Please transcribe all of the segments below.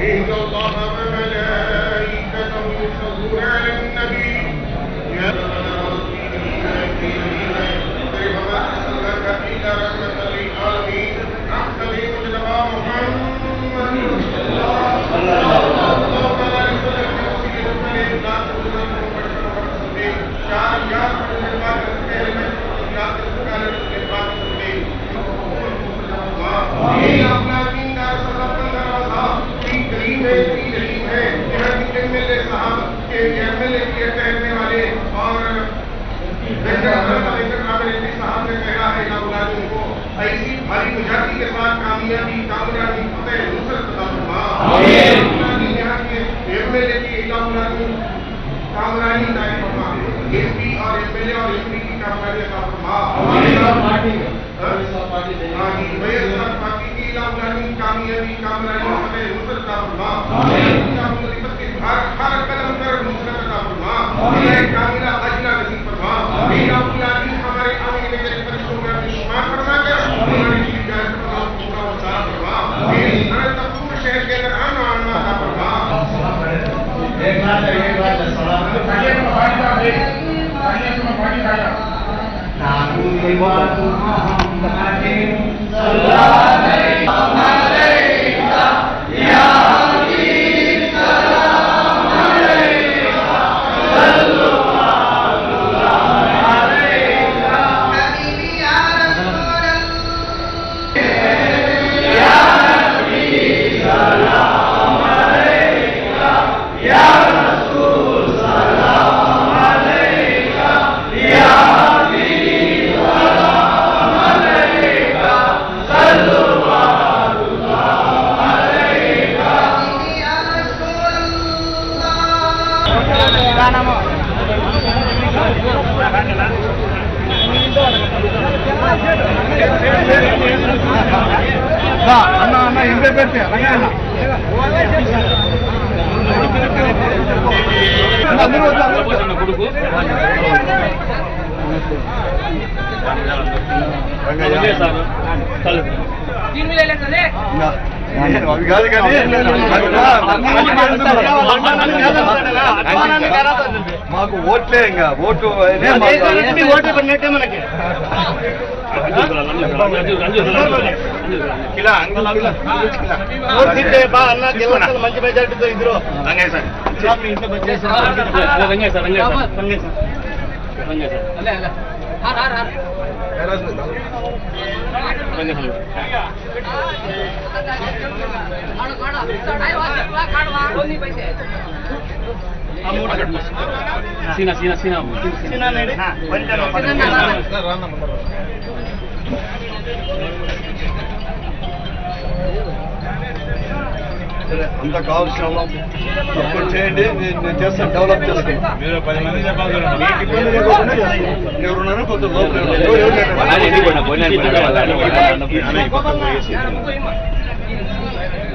إن الله وملائكته يصلون على النبي يا وما أرسلناك إلا رحمة للعالمين أحسن مجتبى محمد صلى الله عليه ऐसी भारी मुजाहिदी के साथ कामयाबी कामयाबी फतेह नुसरत अता फरमा। आमीन। यहाँ के एमएलए की इलाही कामरानी दायित्व फरमा। एमपी और एमएलए और एमपी की कामरानी अता फरमा। वैएसआर पार्टी की इलाही कामयाबी कामरानी फतेह नुसरत अता फरमा। हर कदम पर नुसरत अता फरमा। कामिला अजला नसीब फरमा। हमारे आने वाले फरिश्तों में शुमार फरमा कर हमारी जान का पूरा वसार फरमा। हमारे तकूर शहर के अंदर आना फरमा। एक बात सलाम అన్న ఇంట్లో పెడితే కొడుకు అవి కాదు కానీ మాకు ఓట్లే ఇంకా ఓటు ఓట్లు పడినట్టే మనకి మంచి మెజార్టీతో ఇద్దరు Rangaiah sir Rangaiah sir Rangaiah sir Rangaiah sir सीना सीना सीना सीना అంతా కావాల్సిన సపోర్ట్ చేయండి. నేను చేస్తాను, డెవలప్ చేస్తాను. మీరు 10 మంది చెప్పాలి. ఎవరున్నారో కొంత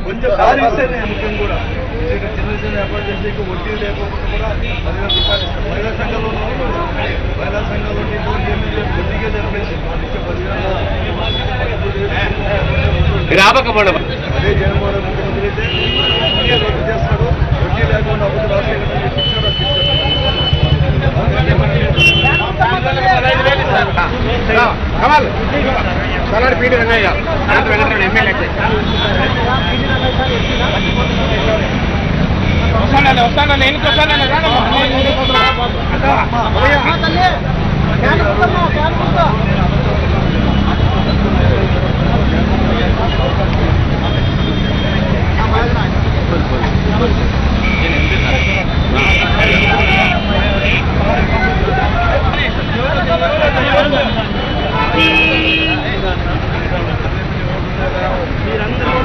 కొంచెం దారి ఇస్తే ముఖ్యం కూడా చిన్న చిన్న ఏర్పాటు చేసి వడ్డీ లేకపోతే కూడా 10,000 రూపాయలు ఇస్తాం. మహిళా సంఘంలో మహిళా సంఘంలో వడ్డీగా జరిపేసి అదే జగన్మోహన్ ముఖ్యమంత్రి అయితే చేస్తాడు. వడ్డీ లేకుండా అప్పుడు రాష్ట్ర పీడి రంగయ్య ఎమ్మెల్యే వస్తానండి ఎన్నికి వస్తానండి మీరందరూ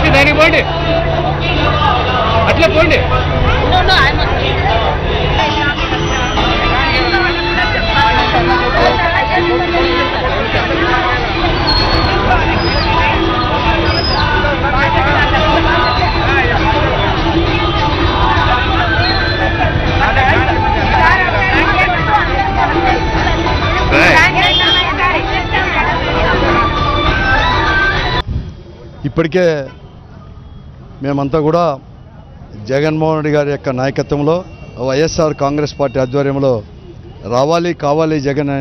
వచ్చి దానికి పోండి, అట్లా పోండి. ఇప్పటికే మేమంతా కూడా జగన్మోహన్ రెడ్డి గారి యొక్క నాయకత్వంలో వైఎస్ఆర్ కాంగ్రెస్ పార్టీ ఆధ్వర్యంలో రావాలి కావాలి జగన్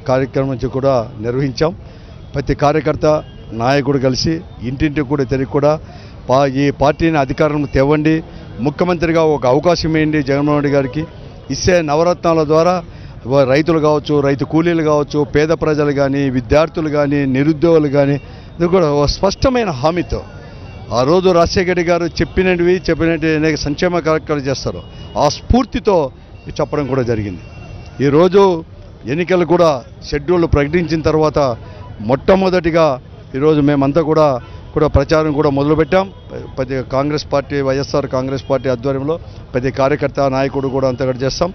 కార్యక్రమం నుంచి కూడా నిర్వహించాం. ప్రతి కార్యకర్త నాయకుడు కలిసి ఇంటింటికి కూడా తిరిగి కూడా ఈ పార్టీని అధికారం తేవండి, ముఖ్యమంత్రిగా ఒక అవకాశం ఇవ్వండి జగన్మోహన్ రెడ్డి గారికి. ఇచ్చే నవరత్నాల ద్వారా రైతులు కావచ్చు, రైతు కూలీలు కావచ్చు, పేద ప్రజలు కానీ, విద్యార్థులు కానీ, నిరుద్యోగులు కానీ ఇది కూడా ఒక స్పష్టమైన హామీతో ఆ రోజు రాజశేఖర రెడ్డి గారు చెప్పినట్టు అనేక సంక్షేమ కార్యక్రమాలు చేస్తారు. ఆ స్ఫూర్తితో చెప్పడం కూడా జరిగింది. ఈరోజు ఎన్నికలు కూడా షెడ్యూల్ ప్రకటించిన తర్వాత మొట్టమొదటిగా ఈరోజు మేమంతా కూడా ప్రచారం కూడా మొదలుపెట్టాం. ప్రతి కాంగ్రెస్ పార్టీ వైఎస్ఆర్ కాంగ్రెస్ పార్టీ ఆధ్వర్యంలో ప్రతి కార్యకర్త నాయకుడు కూడా అంతా కూడా చేస్తాం.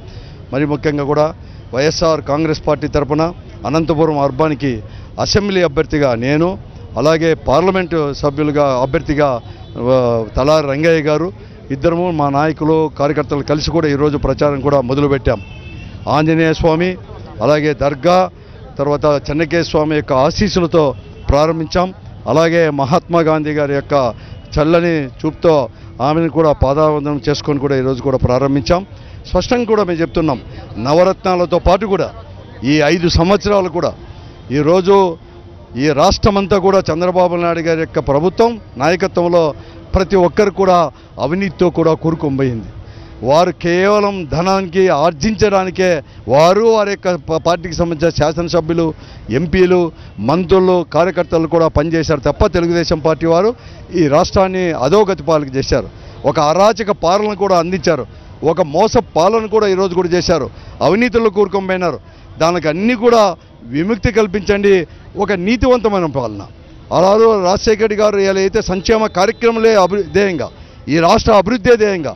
మరి ముఖ్యంగా కూడా వైఎస్ఆర్ కాంగ్రెస్ పార్టీ తరఫున అనంతపురం అర్బాన్కి అసెంబ్లీ అభ్యర్థిగా నేను, అలాగే పార్లమెంటు సభ్యులుగా అభ్యర్థిగా తలారి రంగయ్య గారు ఇద్దరము మా నాయకులు కార్యకర్తలు కలిసి కూడా ఈరోజు ప్రచారం కూడా మొదలుపెట్టాం. ఆంజనేయ స్వామి అలాగే దర్గా తర్వాత చెన్నకేశ్వర స్వామి యొక్క ఆశీస్సులతో ప్రారంభించాం. అలాగే మహాత్మా గాంధీ గారి యొక్క చల్లని చూపుతో ఆమెను కూడా పాదావందనం చేసుకొని కూడా ఈరోజు కూడా ప్రారంభించాం. స్పష్టంగా కూడా మేము చెప్తున్నాం, నవరత్నాలతో పాటు కూడా ఈ 5 సంవత్సరాలు కూడా ఈరోజు ఈ రాష్ట్రమంతా కూడా చంద్రబాబు నాయుడు గారి యొక్క ప్రభుత్వం నాయకత్వంలో ప్రతి ఒక్కరు కూడా అవినీతితో కూడా కూరుకుపోయింది. వారు కేవలం ధనానికి ఆర్జించడానికే వారి యొక్క పార్టీకి సంబంధించిన శాసనసభ్యులు, ఎంపీలు, మంత్రులు, కార్యకర్తలు కూడా పనిచేశారు తప్ప తెలుగుదేశం పార్టీ వారు ఈ రాష్ట్రాన్ని అధోగతి పాలన చేశారు. ఒక అరాచక పాలన కూడా అందించారు. ఒక మోస పాలన కూడా ఈరోజు కూడా చేశారు. అవినీతిలో కూరుకుపోయినారు. దానికి అన్నీ కూడా విముక్తి కల్పించండి, ఒక నీతివంతమైన పాలన. అలాగే రాజశేఖర రెడ్డి గారు ఎలా అయితే సంక్షేమ కార్యక్రమాలే ధ్యేయంగా, ఈ రాష్ట్ర అభివృద్ధి ధ్యేయంగా,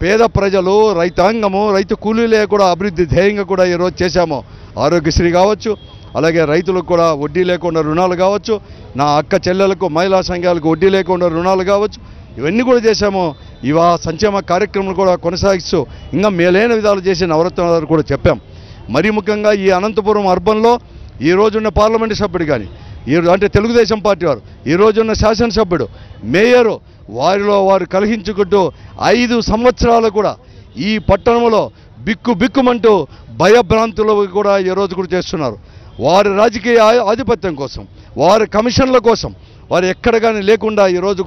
పేద ప్రజలు, రైతాంగము, రైతు కూలీలే కూడా అభివృద్ధి ధ్యేయంగా కూడా ఈరోజు చేశాము. ఆరోగ్యశ్రీ కావచ్చు, అలాగే రైతులకు కూడా వడ్డీ లేకుండా రుణాలు కావచ్చు, నా అక్క చెల్లెలకు, మహిళా సంఘాలకు వడ్డీ లేకుండా రుణాలు కావచ్చు, ఇవన్నీ కూడా చేశాము. ఇవా సంక్షేమ కార్యక్రమాలు కూడా కొనసాగిస్తూ ఇంకా మేలైన విధాలు చేసి నవరత్నాలు కూడా చెప్పాం. మరీ ముఖ్యంగా ఈ అనంతపురం అర్బన్లో ఈ రోజున్న పార్లమెంటు సభ్యుడు కానీ, అంటే తెలుగుదేశం పార్టీ వారు, ఈ రోజున్న శాసనసభ్యుడు, మేయరు వారు కలహించుకుంటూ 5 సంవత్సరాలు కూడా ఈ పట్టణంలో బిక్కుమంటూ భయభ్రాంతులు కూడా ఈరోజు కూడా చేస్తున్నారు. వారి రాజకీయ ఆధిపత్యం కోసం, వారి కమిషన్ల కోసం వారు ఎక్కడ కానీ లేకుండా ఈరోజు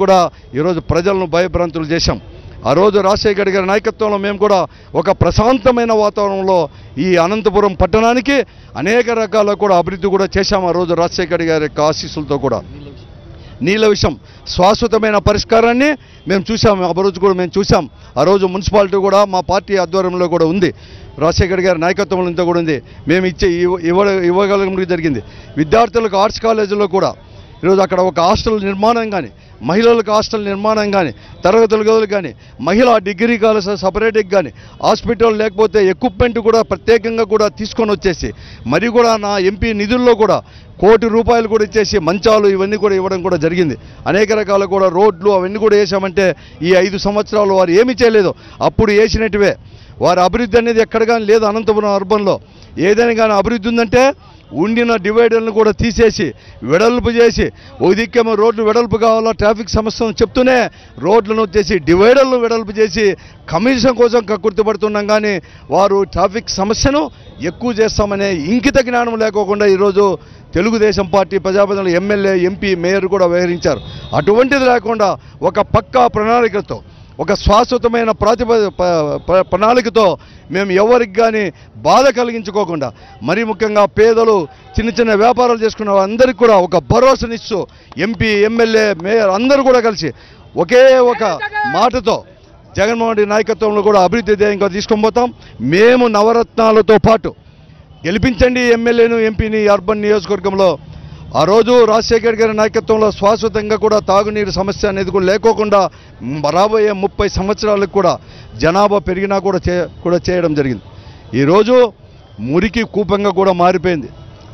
ప్రజలను భయభ్రాంతులు చేశాం. ఆ రోజు రాజశేఖర రెడ్డి గారి నాయకత్వంలో మేము కూడా ఒక ప్రశాంతమైన వాతావరణంలో ఈ అనంతపురం పట్టణానికి అనేక రకాల కూడా అభివృద్ధి కూడా చేశాము. ఆ రోజు రాజశేఖర రెడ్డి గారి యొక్క ఆశీస్సులతో కూడా నీళ్ళ విషయం శాశ్వతమైన పరిష్కారాన్ని మేము చూసాం. ఆ రోజు కూడా మేము చూసాం. ఆ రోజు మున్సిపాలిటీ కూడా మా పార్టీ ఆధ్వర్యంలో కూడా ఉంది, రాజశేఖర గారి నాయకత్వంలో ఇంత కూడా ఉంది. మేము ఇవ్వగలగడం జరిగింది. విద్యార్థులకు ఆర్ట్స్ కాలేజీలో కూడా ఈరోజు అక్కడ ఒక హాస్టల్ నిర్మాణం కానీ, మహిళలకు హాస్టల్ నిర్మాణం కానీ, తరగతుల గదులు కానీ, మహిళా డిగ్రీ కాలేజ్ సపరేట్గా కానీ, హాస్పిటల్ లేకపోతే ఎక్విప్మెంట్ కూడా ప్రత్యేకంగా కూడా తీసుకొని వచ్చేసి, మరి కూడా నా ఎంపీ నిధుల్లో కూడా ₹1 కోటి కూడా ఇచ్చేసి మంచాలు ఇవన్నీ కూడా ఇవ్వడం కూడా జరిగింది. అనేక రకాల కూడా రోడ్లు అవన్నీ కూడా వేసామంటే ఈ 5 సంవత్సరాలు వారు ఏమీ చేయలేదు. అప్పుడు వేసినట్టువే వారి అభివృద్ధి అనేది ఎక్కడ కానీ లేదు. అనంతపురం అర్బన్లో ఏదైనా కానీ అభివృద్ధి ఉందంటే ఉండిన డివైడర్లను కూడా తీసేసి వెడల్పు చేసి, ఒక దిక్కేమో రోడ్లు వెడల్పు కావాలా ట్రాఫిక్ సమస్యను చెప్తూనే రోడ్లను వచ్చేసి డివైడర్లను వెడల్పు చేసి కమిషన్ కోసం కక్కుర్తిపడుతున్నాం. కానీ వారు ట్రాఫిక్ సమస్యను ఎక్కువ చేస్తామనే ఇంకిత జ్ఞానం లేకోకుండా ఈరోజు తెలుగుదేశం పార్టీ ప్రజాప్రతినిధులు, ఎమ్మెల్యే, ఎంపీ, మేయర్ కూడా వ్యవహరించారు. అటువంటిది లేకుండా ఒక పక్కా ప్రణాళికతో, ఒక శాశ్వతమైన ప్రణాళికతో మేము ఎవరికి కానీ బాధ కలిగించుకోకుండా, మరీ ముఖ్యంగా పేదలు, చిన్న వ్యాపారాలు చేసుకున్న అందరికీ కూడా ఒక భరోసానిస్తూ ఎంపీ, ఎమ్మెల్యే, మేయర్ అందరూ కూడా కలిసి ఒకే ఒక మాటతో జగన్మోహన్ రెడ్డి నాయకత్వంలో కూడా అభివృద్ధి ధ్యేయంగా తీసుకొని పోతాం. మేము నవరత్నాలతో పాటు గెలిపించండి ఎమ్మెల్యేను, ఎంపీని అర్బన్ నియోజకవర్గంలో. ఆ రోజు రాజశేఖర్ గారి నాయకత్వంలో శాశ్వతంగా కూడా తాగునీరు సమస్య అనేది కూడా లేకోకుండా రాబోయే 30 సంవత్సరాలకు కూడా జనాభా పెరిగినా కూడా చేయడం జరిగింది. ఈరోజు మురికి కూపంగా కూడా మారిపోయింది,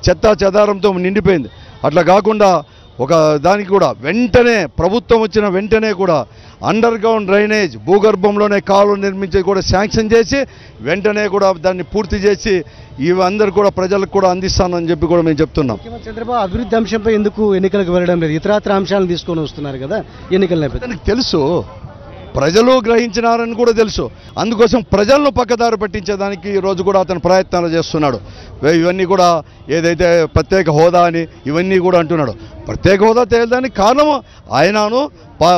చెత్తా చెదారంతో నిండిపోయింది. అట్లా కాకుండా ఒక దానికి కూడా వెంటనే ప్రభుత్వం వచ్చిన వెంటనే కూడా అండర్ గ్రౌండ్ డ్రైనేజ్ భూగర్భంలోనే కాలువలు నిర్మించేది కూడా శాంక్షన్ చేసి వెంటనే కూడా దాన్ని పూర్తి చేసి ఇవందరూ కూడా ప్రజలకు కూడా అందిస్తానని చెప్పి కూడా మేము చెప్తున్నాం. ముఖ్యమంత్రి చంద్రబాబు అభివృద్ధి అంశంపై ఎందుకు ఎన్నికలకు వెళ్ళడం లేదు? ఇతరాత్ర అంశాలను తీసుకొని వస్తున్నారు కదా ఎన్నికల నేపథ్యంలో. తెలుసు, ప్రజలు గ్రహించినారని కూడా తెలుసు. అందుకోసం ప్రజలను పక్కదారి పట్టించేదానికి ఈరోజు కూడా అతను ప్రయత్నాలు చేస్తున్నాడు. ఇవన్నీ కూడా ఏదైతే ప్రత్యేక హోదా అని ఇవన్నీ కూడా అంటున్నాడు. ప్రత్యేక హోదా తేలడానికి కారణం ఆయనను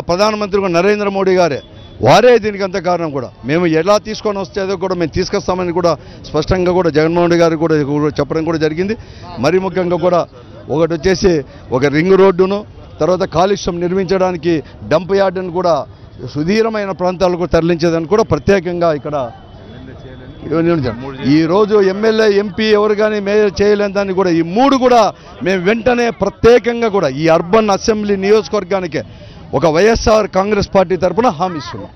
ప్రధానమంత్రి నరేంద్ర మోడీ గారే, వారే దీనికి అంత కారణం కూడా. మేము ఎలా తీసుకొని వస్తేదో కూడా మేము తీసుకొస్తామని కూడా స్పష్టంగా కూడా జగన్మోహన్ రెడ్డి గారు కూడా చెప్పడం కూడా జరిగింది. మరి ముఖ్యంగా కూడా ఒకటి వచ్చేసి ఒక రింగ్ రోడ్డును, తర్వాత కాలుష్యం నిర్మించడానికి డంప్ యార్డును కూడా సుదీరమైన ప్రాంతాలకు తరలించేదని కూడా ప్రత్యేకంగా ఇక్కడ ఈరోజు ఎమ్మెల్యే ఎంపీ ఎవరు కానీ మేయర్ చేయలేని దాన్ని కూడా ఈ 3 కూడా మేము వెంటనే ప్రత్యేకంగా కూడా ఈ అర్బన్ అసెంబ్లీ నియోజకవర్గానికే ఒక వైఎస్ఆర్ కాంగ్రెస్ పార్టీ తరఫున హామీ ఇస్తున్నాం.